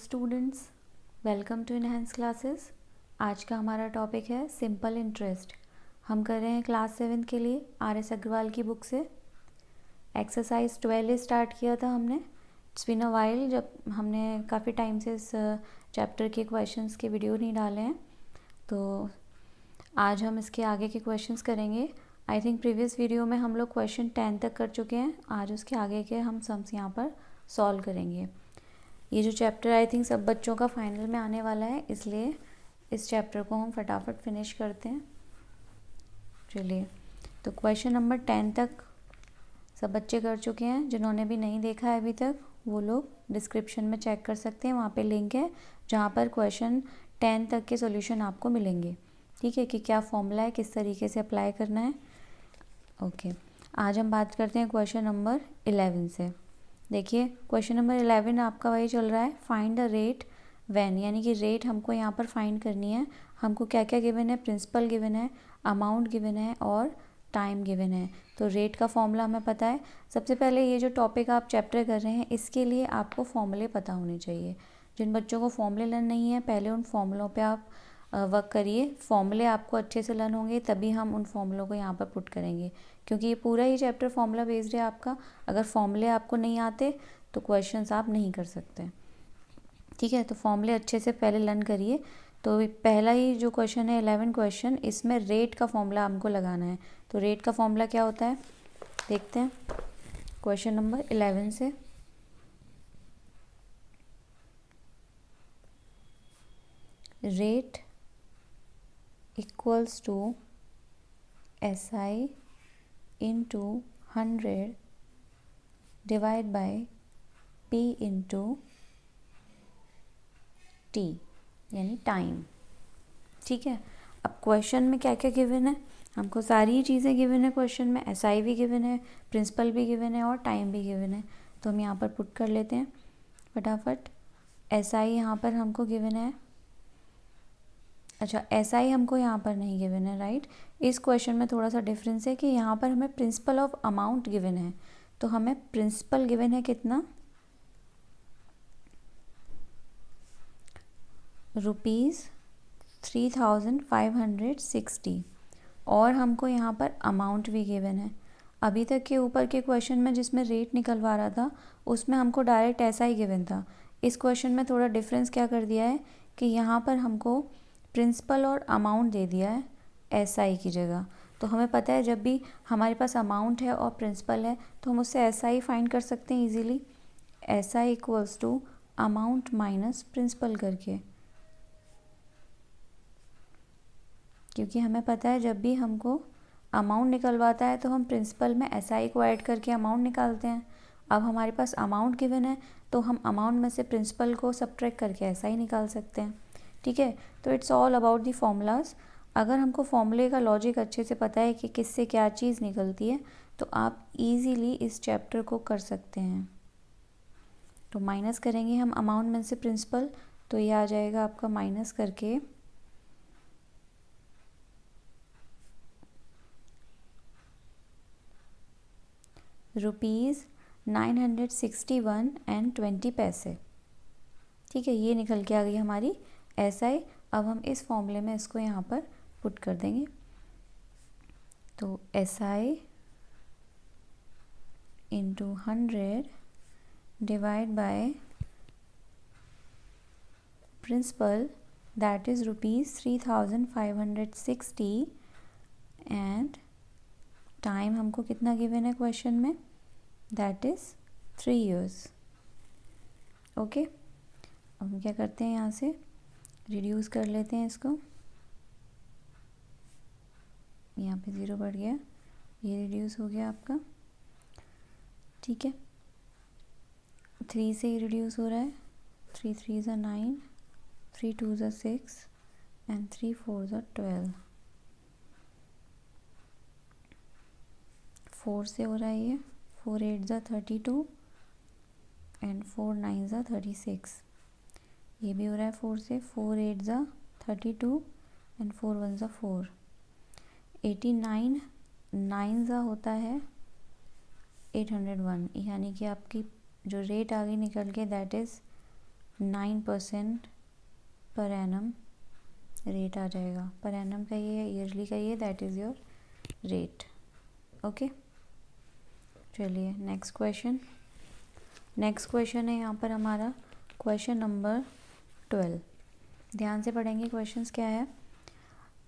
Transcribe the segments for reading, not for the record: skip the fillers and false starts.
Students, welcome to enhance classes. आज का हमारा टॉपिक है सिंपल इंटरेस्ट। हम कर रहे हैं क्लास 7 के लिए RS अग्रवाल की बुक से एक्सरसाइज 12 स्टार्ट किया था हमने। इट्स बीन अ वाइल, जब हमने काफ़ी टाइम से इस चैप्टर के क्वेश्चंस के वीडियो नहीं डाले हैं, तो आज हम इसके आगे के क्वेश्चंस करेंगे। आई थिंक प्रीवियस वीडियो में हम लोग क्वेश्चन 10 तक कर चुके हैं। आज उसके आगे के हम सम्स यहाँ पर सॉल्व करेंगे। ये जो चैप्टर आई थिंक सब बच्चों का फाइनल में आने वाला है, इसलिए इस चैप्टर को हम फटाफट फिनिश करते हैं। चलिए, तो क्वेश्चन नंबर 10 तक सब बच्चे कर चुके हैं। जिन्होंने भी नहीं देखा है अभी तक, वो लोग डिस्क्रिप्शन में चेक कर सकते हैं। वहाँ पे लिंक है जहाँ पर क्वेश्चन 10 तक के सॉल्यूशन आपको मिलेंगे। ठीक है, कि क्या फॉर्मूला है, किस तरीके से अप्लाई करना है। ओके, आज हम बात करते हैं क्वेश्चन नंबर 11 से। देखिए, क्वेश्चन नंबर 11 आपका वही चल रहा है, फाइंड द रेट व्हेन, यानी कि रेट हमको यहाँ पर फाइंड करनी है। हमको क्या क्या गिवन है, प्रिंसिपल गिवन है, अमाउंट गिवन है और टाइम गिवन है। तो रेट का फॉर्मूला हमें पता है। सबसे पहले ये जो टॉपिक आप चैप्टर कर रहे हैं, इसके लिए आपको फॉर्मूले पता होने चाहिए। जिन बच्चों को फॉर्मूले लर्न नहीं है, पहले उन फॉर्मूलों पे आप वर्क करिए। फॉर्मूले आपको अच्छे से लर्न होंगे, तभी हम उन फॉर्मूलों को यहाँ पर पुट करेंगे, क्योंकि ये पूरा ही चैप्टर फॉर्मूला बेस्ड है आपका। अगर फॉर्मूले आपको नहीं आते तो क्वेश्चंस आप नहीं कर सकते। ठीक है, तो फॉर्मूले अच्छे से पहले लर्न करिए। तो पहला ही जो क्वेश्चन है 11 क्वेश्चन, इसमें रेट का फॉर्मूला हमको लगाना है। तो रेट का फॉर्मूला क्या होता है, देखते हैं क्वेश्चन नंबर 11 से। Rate equals to SI into 100 divide by P into T, यानी टाइम। ठीक है, अब क्वेश्चन में क्या क्या गिवन है, हमको सारी चीज़ें गिवन है क्वेश्चन में। SI भी गिवन है, प्रिंसिपल भी गिवन है और टाइम भी गिवन है। तो हम यहाँ पर पुट कर लेते हैं फटाफट। SI यहाँ पर हमको गिवन है, अच्छा SI हमको यहाँ पर नहीं गिवन है, राइट। इस क्वेश्चन में थोड़ा सा डिफरेंस है कि यहाँ पर हमें प्रिंसिपल ऑफ अमाउंट गिवन है। तो हमें प्रिंसिपल गिवन है कितना, ₹3560, और हमको यहाँ पर अमाउंट भी गिवन है। अभी तक के ऊपर के क्वेश्चन में जिसमें रेट निकलवा रहा था, उसमें हमको डायरेक्ट ऐसा ही गिवन था। इस क्वेश्चन में थोड़ा डिफरेंस क्या कर दिया है कि यहाँ पर हमको प्रिंसिपल और अमाउंट दे दिया है SI की जगह। तो हमें पता है जब भी हमारे पास अमाउंट है और प्रिंसिपल है, तो हम उससे SI फाइंड कर सकते हैं easily. SI equals to amount minus principal करके, क्योंकि हमें पता है जब भी हमको अमाउंट निकलवाता है तो हम प्रिंसिपल में SI को ऐड करके अमाउंट निकालते हैं। अब हमारे पास अमाउंट गिवन है, तो हम अमाउंट में से प्रिंसिपल को सब्ट्रैक्ट करके SI निकाल सकते हैं। ठीक है, तो it's all about the formulas. अगर हमको फॉर्मूले का लॉजिक अच्छे से पता है कि किससे क्या चीज़ निकलती है, तो आप ईजीली इस चैप्टर को कर सकते हैं। तो माइनस करेंगे हम अमाउंट में से प्रिंसिपल, तो ये आ जाएगा आपका माइनस करके ₹961.20। ठीक है, ये निकल के आ गई हमारी SI। अब हम इस फॉर्मूले में इसको यहाँ पर पुट कर देंगे। तो SI into 100 divide by principal, that is ₹3560, and time हमको कितना गिवन है क्वेश्चन में, दैट इज़ 3 years। ओके, अब हम क्या करते हैं, यहाँ से रिड्यूस कर लेते हैं इसको। यहाँ पे 0 बढ़ गया, ये रिड्यूस हो गया आपका। ठीक है, 3 से ही रिड्यूस हो रहा है। 3 3 ज़ा 9, 3 2 ज़ा 6 एंड 3 4 ज़ा 12। 4 से हो रहा है ये, 4 8 ज़ा 32 एंड 4 9 ज़ा 36। ये भी हो रहा है 4 से, 4 8 ज़ा 32 एंड 4 1 ज़ा 4। 89 9 ज़ा होता है 801, यानी कि आपकी जो रेट आ गई निकल के, that is 9% per annum rate आ जाएगा। पर एनम का ये है, ईयरली का ये, that is your rate. Okay, चलिए नेक्स्ट क्वेश्चन। नेक्स्ट क्वेश्चन है यहाँ पर हमारा क्वेश्चन नंबर 12। ध्यान से पढ़ेंगे क्वेश्चंस क्या है।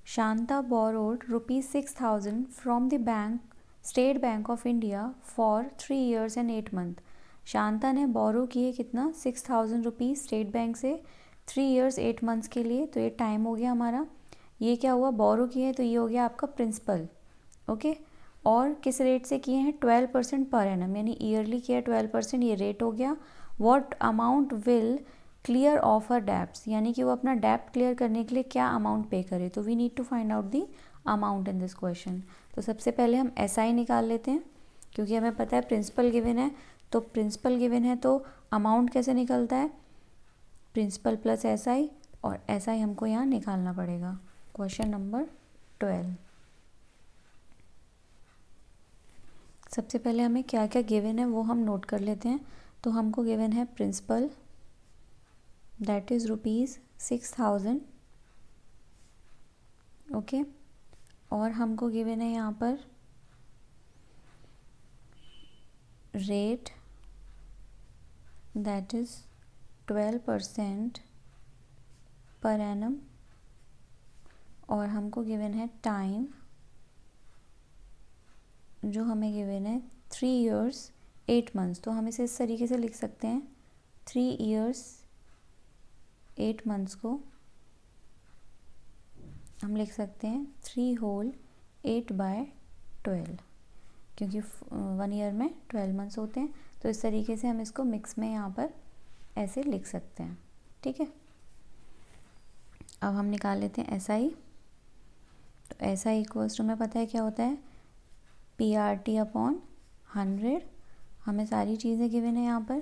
Shanta borrowed ₹6,000 from the bank state bank of India for 3 years and 8 months। Shanta ने बोरो किए कितना, 6,000 रुपीज़ स्टेट बैंक से 3 years 8 months के लिए। तो ये टाइम हो गया हमारा। ये क्या हुआ, बोरो किए तो ये हो गया आपका प्रिंसिपल। ओके, और किस रेट से किए हैं, 12% पर एनम, यानी ईयरली किया 12%, ये रेट हो गया। What amount will clear of her debts, यानी कि वो अपना डेब्ट क्लियर करने के लिए क्या अमाउंट पे करे। तो we need to find out the amount in this question. तो सबसे पहले हम एसआई निकाल लेते हैं, क्योंकि हमें पता है प्रिंसिपल गिवन है। तो प्रिंसिपल गिवन है तो अमाउंट कैसे निकलता है, प्रिंसिपल प्लस एसआई, और एसआई हमको यहाँ निकालना पड़ेगा। Question number 12। सबसे पहले हमें क्या क्या गिवन है वो हम नोट कर लेते हैं। तो हमको गिवन है प्रिंसिपल, दैट इज़ ₹6,000। ओके, और हमको गिवन है यहाँ पर rate, that is 12% per annum, और हमको गिवन है टाइम, जो हमें गिवन है 3 years 8 months। तो हम इसे इस तरीके से लिख सकते हैं, 3 years 8 months को हम लिख सकते हैं 3 whole 8/12, क्योंकि 1 year में 12 months होते हैं। तो इस तरीके से हम इसको मिक्स में यहाँ पर ऐसे लिख सकते हैं। ठीक है, अब हम निकाल लेते हैं एसआई। तो एसआई इक्वल्स टू, हमें पता है क्या होता है, PRT/100। हमें सारी चीज़ें गिवन है यहाँ पर।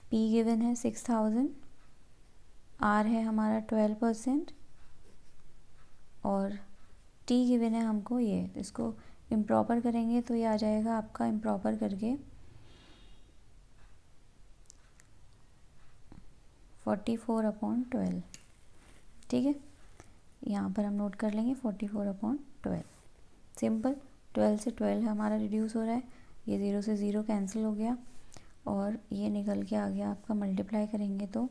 P गिवन है 6,000, R है हमारा 12%, और T गिवन है हमको ये। इसको इम्प्रॉपर करेंगे तो ये आ जाएगा आपका, इम्प्रॉपर करके 44/12। ठीक है, यहाँ पर हम नोट कर लेंगे 44/12। सिंपल, 12 से 12 हमारा रिड्यूस हो रहा है, ये 0 से 0 कैंसिल हो गया, और ये निकल के आ गया आपका, मल्टीप्लाई करेंगे तो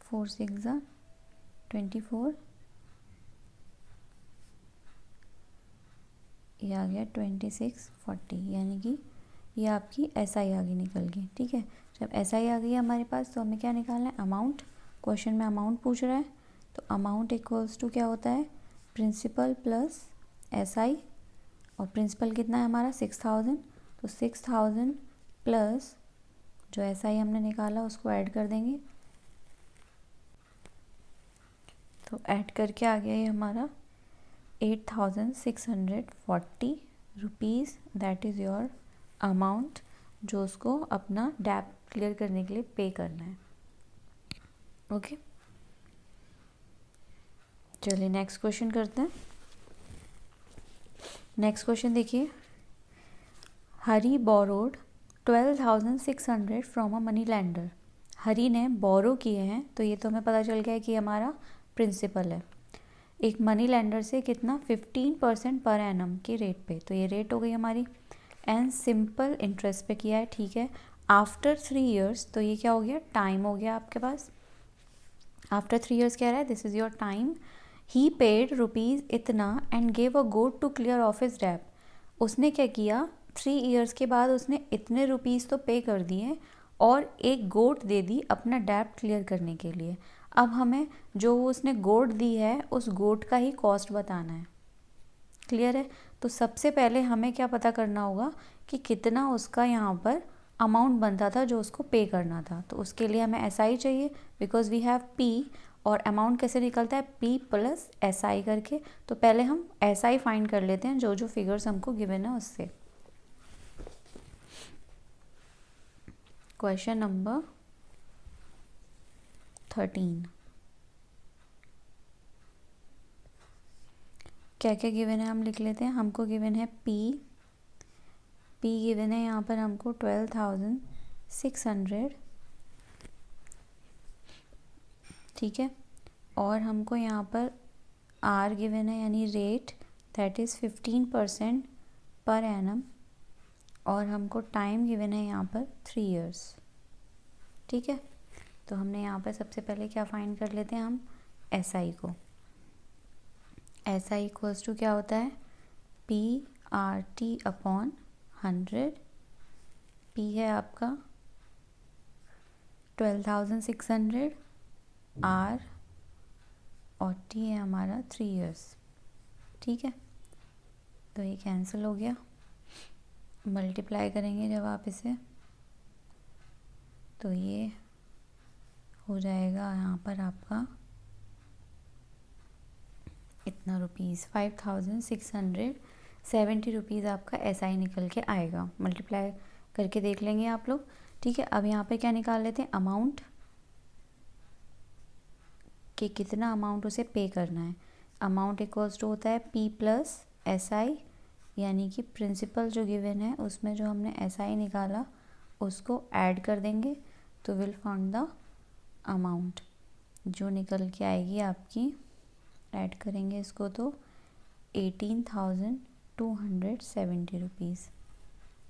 4 6 24, ये आ गया 2640, यानी कि ये आपकी एसआई आ गई निकल के। ठीक है, जब एसआई आ गई हमारे पास तो हमें क्या निकालना है, अमाउंट। क्वेश्चन में अमाउंट पूछ रहा है, तो अमाउंट इक्वल्स टू क्या होता है, प्रिंसिपल प्लस एसआई, और प्रिंसिपल कितना है हमारा 6,000। तो 6,000 प्लस जो एसआई हमने निकाला उसको ऐड कर देंगे। तो ऐड करके आ गया ये हमारा 8,640 rupees, that is your amount, जो उसको अपना डेब्ट क्लियर करने के लिए पे करना है। ओके, चलिए नेक्स्ट क्वेश्चन करते हैं। नेक्स्ट क्वेश्चन देखिए, Hari borrowed 12,600 from a money lender. Hari ने बोरो किए हैं, तो ये तो हमें पता चल गया है कि हमारा प्रिंसिपल है। एक मनी लैंडर से कितना, 15% पर एनम की रेट पे, तो ये रेट हो गई हमारी, एंड सिंपल इंटरेस्ट पे किया है। ठीक है, आफ्टर 3 years, तो ये क्या हो गया, टाइम हो गया आपके पास। आफ्टर 3 years कह रहा है, this is your time. He paid rupees इतना and gave a goat to clear off his डेब्ट। उसने क्या किया, 3 years के बाद उसने इतने रुपीज़ तो पे कर दिए, और एक गोट दे दी अपना डेब्ट क्लियर करने के लिए। अब हमें जो उसने गोट दी है उस गोट का ही कॉस्ट बताना है। क्लियर है, तो सबसे पहले हमें क्या पता करना होगा कि कितना उसका यहाँ पर अमाउंट बनता था जो उसको पे करना था। तो उसके लिए हमें एसआई चाहिए, बिकॉज वी हैव पी, और अमाउंट कैसे निकलता है, पी प्लस एसआई करके। तो पहले हम एसआई फाइंड कर लेते हैं, जो जो फिगर्स हमको गिवन है उससे। क्वेश्चन नंबर 13, क्या क्या गिवन है हम लिख लेते हैं। हमको गिवन है पी, P गिवन है यहाँ पर हमको 12,600, ठीक है। और हमको यहाँ पर R गिवन है यानी rate, that is 15% per annum, और हमको टाइम गिवन है यहाँ पर 3 years, ठीक है। तो हमने यहाँ पर सबसे पहले क्या फाइंड कर लेते हैं हम, SI को। SI इक्वल्स टू क्या होता है, PRT अपॉन 100। P है आपका 12,600, R और T है हमारा 3 years, ठीक है। तो ये कैंसिल हो गया। मल्टीप्लाई करेंगे जब आप इसे, तो ये हो जाएगा यहाँ पर आपका इतना रुपीज़, 5,670 रुपीज़ आपका SI निकल के आएगा। मल्टीप्लाई करके देख लेंगे आप लोग, ठीक है। अब यहाँ पे क्या निकाल लेते हैं, अमाउंट, कि कितना अमाउंट उसे पे करना है। अमाउंट इक्वल्स टू होता है P प्लस SI, यानी कि प्रिंसिपल जो गिवन है उसमें जो हमने SI निकाला उसको ऐड कर देंगे, तो विल फाउंड द अमाउंट जो निकल के आएगी आपकी, ऐड करेंगे इसको तो 18,270 रुपीज़।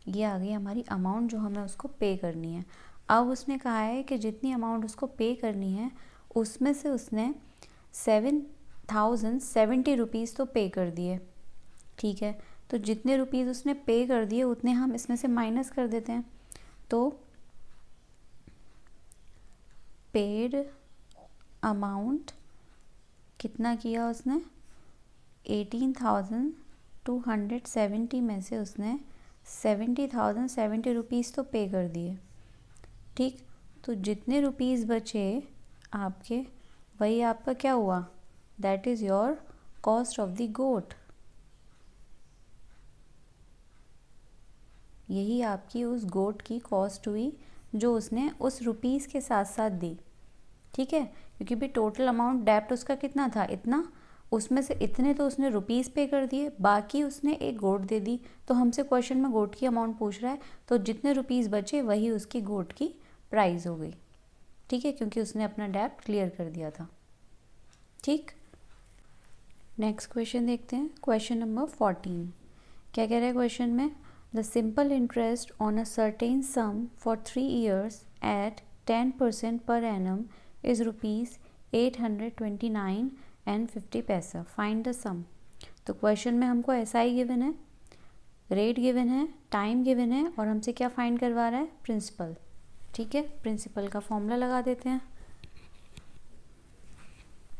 ये आ गई हमारी अमाउंट जो हमें उसको पे करनी है। अब उसने कहा है कि जितनी अमाउंट उसको पे करनी है उसमें से उसने 7,070 रुपीज़ तो पे कर दिए, ठीक है। तो जितने रुपीज़ उसने पे कर दिए उतने हम इसमें से माइनस कर देते हैं। तो पेड अमाउंट कितना किया उसने, 18,270 में से उसने 70,070 रुपीज़ तो पे कर दिए, ठीक। तो जितने रुपीज़ बचे आपके, वही आपका क्या हुआ, that is your cost of the goat. यही आपकी उस गोट की कॉस्ट हुई जो उसने उस रुपीज़ के साथ साथ दी, ठीक है। क्योंकि भी टोटल अमाउंट डेब्ट उसका कितना था, इतना, उसमें से इतने तो उसने रुपीज़ पे कर दिए, बाकी उसने एक गोट दे दी। तो हमसे क्वेश्चन में गोट की अमाउंट पूछ रहा है, तो जितने रुपीज़ बचे वही उसकी गोट की प्राइस हो गई, ठीक है, क्योंकि उसने अपना डेब्ट क्लियर कर दिया था, ठीक। नेक्स्ट क्वेश्चन देखते हैं, क्वेश्चन नंबर 14। क्या कह रहा है क्वेश्चन में, the simple interest on a certain sum for 3 years at 10% पर annum is ₹829.50। Find the sum. तो क्वेश्चन में हमको SI गिवन है, रेट गिवन है, टाइम गिवन है, और हमसे क्या फाइंड करवा रहा है, प्रिंसिपल, ठीक है। प्रिंसिपल का फॉर्मूला लगा देते हैं।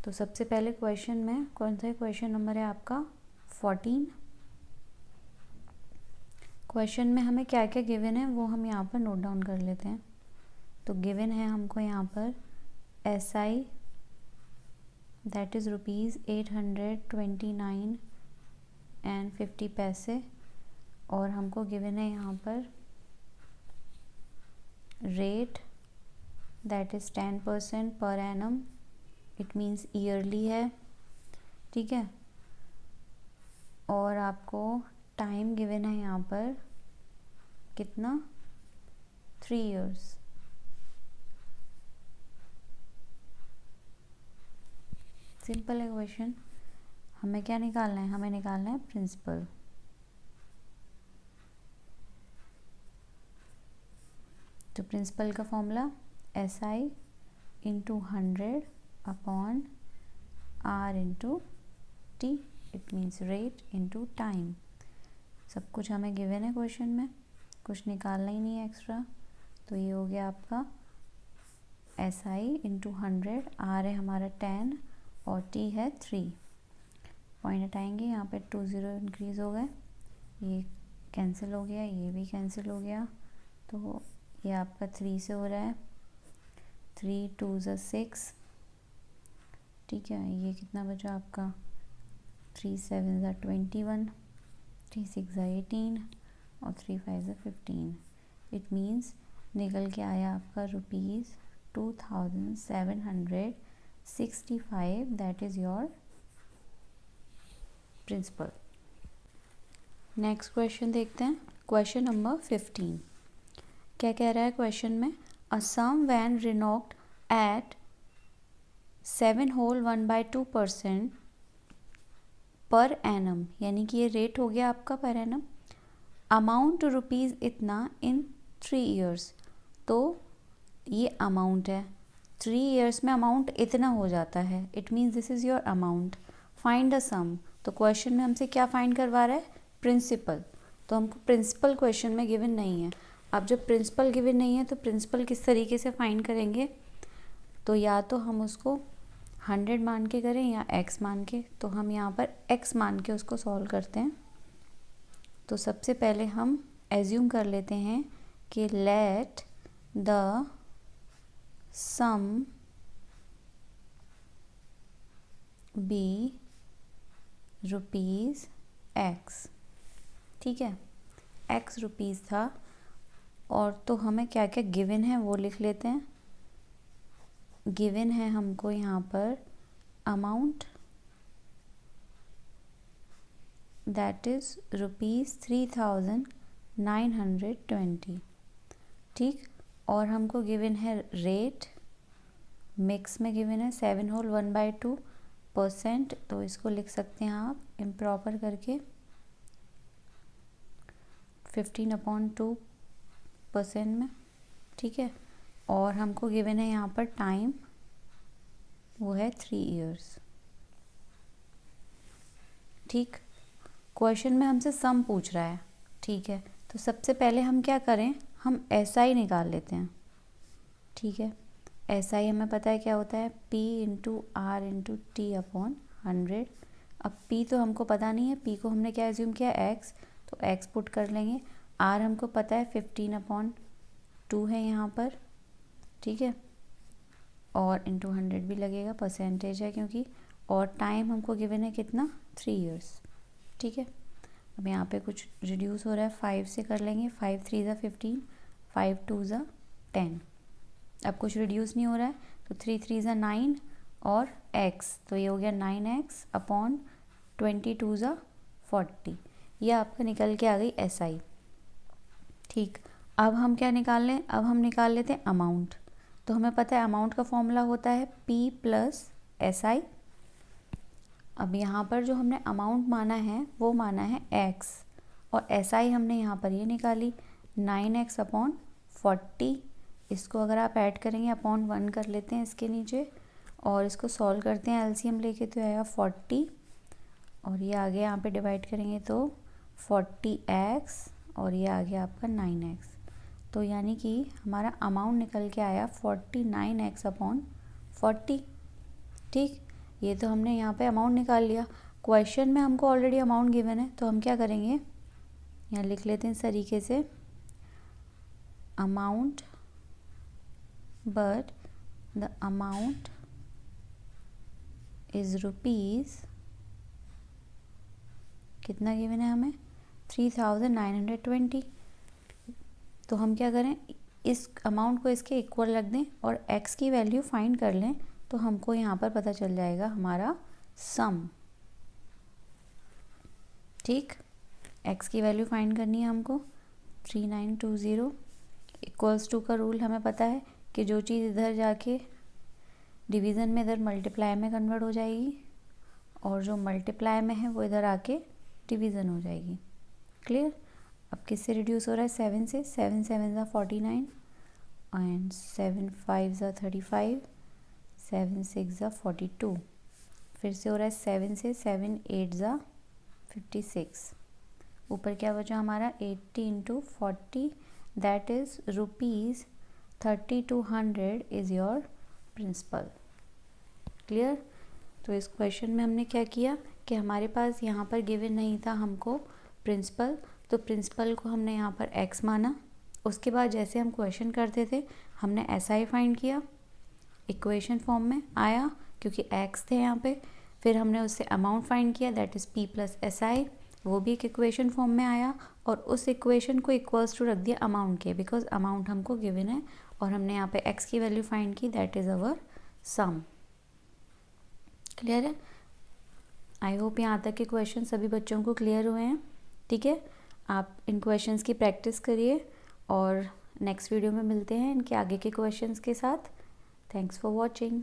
तो सबसे पहले क्वेश्चन में कौन सा क्वेश्चन नंबर है आपका 14। क्वेश्चन में हमें क्या क्या गिवन है वो हम यहाँ पर नोट डाउन कर लेते हैं। तो गिवन है हमको यहाँ पर SI, दैट इज़ ₹829.50, और हमको गिवन है यहाँ पर रेट, दैट इज़ 10% पर एनम, इट मीन्स ईयरली है, ठीक है। और आपको टाइम गिवन है यहाँ पर कितना, 3 years। सिंपल है क्वेश्चन। हमें क्या निकालना है, हमें निकालना है प्रिंसिपल। तो प्रिंसिपल का formula SI into 100 upon R into T, it means rate into time. सब कुछ हमें गिवन है क्वेश्चन में, कुछ निकालना ही नहीं है एक्स्ट्रा। तो ये हो गया आपका SI इंटू 100, R है हमारा 10 और T है 3। पॉइंट हटाएंगे, यहाँ पे 2 0 इंक्रीज़ हो गए, ये कैंसिल हो गया, ये भी कैंसिल हो गया। तो ये आपका 3 से हो रहा है, 3 2 6, ठीक है। ये कितना बचा आपका, 3 7 21, 3 6 18 और 3 5 15। इट मीन्स निकल के आया आपका ₹2765, that is your principal. Next question देखते हैं, क्वेश्चन नंबर 15 क्या कह रहा है क्वेश्चन में, a sum when reckoned at 7 whole 1/2% पर एनम, यानी कि ये रेट हो गया आपका पर एनम, अमाउंट रुपीज़ इतना इन 3 ईयर्स। तो ये अमाउंट है, 3 ईयर्स में अमाउंट इतना हो जाता है, it means this is your amount. Find the sum, तो क्वेश्चन में हमसे क्या फाइंड करवा रहा है, प्रिंसिपल। तो हमको प्रिंसिपल क्वेश्चन में गिवन नहीं है। अब जब प्रिंसिपल गिवन नहीं है तो प्रिंसिपल किस तरीके से फाइंड करेंगे, तो या तो हम उसको 100 मान के करें या x मान के। तो हम यहाँ पर x मान के उसको सॉल्व करते हैं। तो सबसे पहले हम एज्यूम कर लेते हैं कि let the sum be rupees x, ठीक है, x रुपीज़ था। और तो हमें क्या क्या गिवन है वो लिख लेते हैं। गिवन है हमको यहाँ पर अमाउंट दैट इज़ ₹3,920, ठीक। और हमको गिवन है रेट, मिक्स में गिवन है 7 होल 1/2%। तो इसको लिख सकते हैं आप इम्प्रॉपर करके 15/2% में, ठीक है। और हमको गिवन है यहाँ पर टाइम, वो है 3 ईयर्स, ठीक। क्वेश्चन में हमसे सम पूछ रहा है, ठीक है। तो सबसे पहले हम क्या करें, हम SI निकाल लेते हैं, ठीक है। SI हमें पता है क्या होता है, P into R into T/100। अब P तो हमको पता नहीं है, P को हमने क्या एज्यूम किया, X, तो X पुट कर लेंगे। R हमको पता है 15/2 है यहाँ पर, ठीक है। और इंटू 100 भी लगेगा, परसेंटेज है क्योंकि। और टाइम हमको गिवन है कितना, 3 ईयर्स, ठीक है। अब यहाँ पे कुछ रिड्यूस हो रहा है, 5 से कर लेंगे, 5 3 ज़ा 15, 5 2 ज़ा 10। अब कुछ रिड्यूस नहीं हो रहा है, तो 3 3 ज़ा 9 और x, तो ये हो गया 9x/22 ज़ा 40। ये आपका निकल के आ गई SI, ठीक। अब हम क्या निकाल लें, अब हम निकाल लेते हैं अमाउंट। तो हमें पता है अमाउंट का फॉर्मूला होता है P + SI। अब यहाँ पर जो हमने अमाउंट माना है वो माना है x, और SI हमने यहाँ पर ये निकाली 9x/40। इसको अगर आप ऐड करेंगे अपॉन 1 कर लेते हैं इसके नीचे, और इसको सॉल्व करते हैं एलसीएम लेके, तो आएगा 40। और ये आगे यहाँ पे डिवाइड करेंगे तो 40x, और ये आ गया आपका 9x। तो यानी कि हमारा अमाउंट निकल के आया 49x/40, ठीक। ये तो हमने यहाँ पे अमाउंट निकाल लिया। क्वेश्चन में हमको ऑलरेडी अमाउंट गिवन है, तो हम क्या करेंगे, यहाँ लिख लेते हैं इस तरीके से, amount but the amount is rupees, कितना गिवन है हमें, 3,920। तो हम क्या करें, इस अमाउंट को इसके इक्वल रख दें और x की वैल्यू फाइंड कर लें, तो हमको यहाँ पर पता चल जाएगा हमारा सम, ठीक। x की वैल्यू फाइंड करनी है हमको, 3920 इक्वल्स टू का रूल हमें पता है कि जो चीज़ इधर जाके डिवीज़न में इधर मल्टीप्लाई में कन्वर्ट हो जाएगी, और जो मल्टीप्लाई में है वो इधर आके डिवीज़न हो जाएगी, क्लियर। अब किससे रिड्यूस हो रहा है, 7 से, 7 7 ज़ा 49 एंड 7 5 ज़ा 35, 7 6 ज़ा 42। फिर से हो रहा है 7 से, 7 8 ज़ा 56। ऊपर क्या बचा हमारा, 80 into 40, that is ₹3200 is your principal, clear. तो इस क्वेश्चन में हमने क्या किया कि हमारे पास यहाँ पर गिवन नहीं था हमको प्रिंसिपल, तो प्रिंसिपल को हमने यहाँ पर x माना। उसके बाद जैसे हम क्वेश्चन करते थे हमने SI फाइंड किया, इक्वेशन फॉर्म में आया क्योंकि x थे यहाँ पे। फिर हमने उससे अमाउंट फाइंड किया, दैट इज़ P + SI, वो भी एक इक्वेशन फॉर्म में आया, और उस इक्वेशन को इक्वल्स टू रख दिया अमाउंट के, बिकॉज अमाउंट हमको गिवन है, और हमने यहाँ पे x की वैल्यू फाइंड की, that is our sum, clear है। आई होप यहाँ तक के क्वेश्चन सभी बच्चों को क्लियर हुए हैं, ठीक है। आप इन क्वेश्चंस की प्रैक्टिस करिए और नेक्स्ट वीडियो में मिलते हैं इनके आगे के क्वेश्चंस के साथ। Thanks for watching.